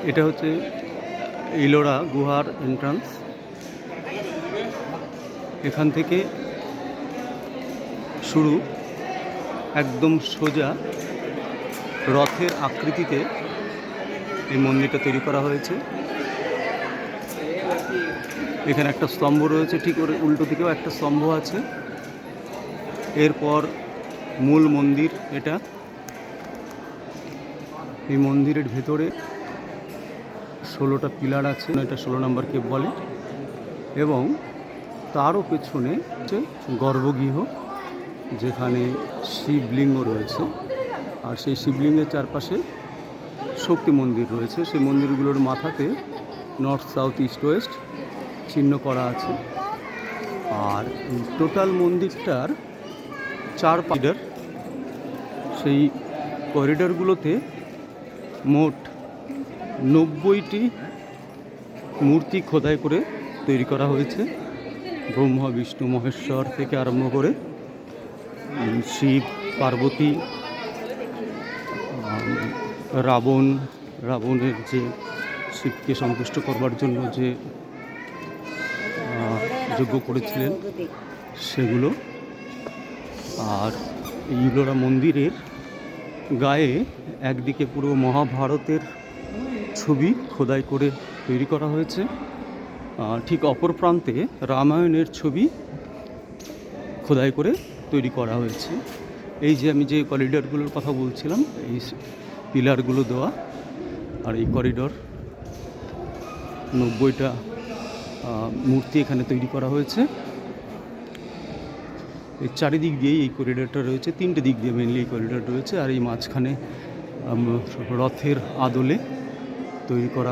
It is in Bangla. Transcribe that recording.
এটা হচ্ছে ইলোরা গুহার এন্ট্রান্স। এখান থেকে শুরু, একদম সোজা রথের আকৃতিতে এই মন্দিরটা তৈরি করা হয়েছে। এখানে একটা স্তম্ভ রয়েছে, ঠিক ওর উল্টো দিকেও একটা স্তম্ভ আছে। এরপর মূল মন্দির এটা। এই মন্দিরের ভেতরে 16টা পিলার আছে, এটা 16 নম্বর কেভ বলে। এবং তারও পেছনে হচ্ছে গর্ভগৃহ, যেখানে শিবলিঙ্গ রয়েছে। আর সেই শিবলিঙ্গের চারপাশে শক্তি মন্দির রয়েছে। সেই মন্দিরগুলোর মাথাতে নর্থ, সাউথ, ইস্ট, ওয়েস্ট চিহ্ন করা আছে। আর টোটাল মন্দিরটার 4 করিডর। সেই করিডরগুলোতে মোট 90টি মূর্তি খোদাই করে তৈরি করা হয়েছে। ব্রহ্মা, বিষ্ণু, মহেশ্বর থেকে আরম্ভ করে শিব, পার্বতী, রাবণের যে শিবকে সন্তুষ্ট করবার জন্য যে যজ্ঞ করেছিলেন সেগুলো। আর এই ইলোরা মন্দিরের গায়ে একদিকে পুরো মহাভারতের ছবি খোদাই করে তৈরি করা হয়েছে, ঠিক অপর প্রান্তে রামায়ণের ছবি খোদাই করে তৈরি করা হয়েছে। এই যে আমি যে করিডরগুলোর কথা বলছিলাম, এই পিলারগুলো দেওয়া। আর এই করিডর 90টা মূর্তি এখানে তৈরি করা হয়েছে। এই চারিদিক দিয়েই এই করিডরটা রয়েছে, 3টে দিক দিয়ে মেনলি এই করিডর রয়েছে। আর এই মাঝখানে রথের আদলে তৈরি করা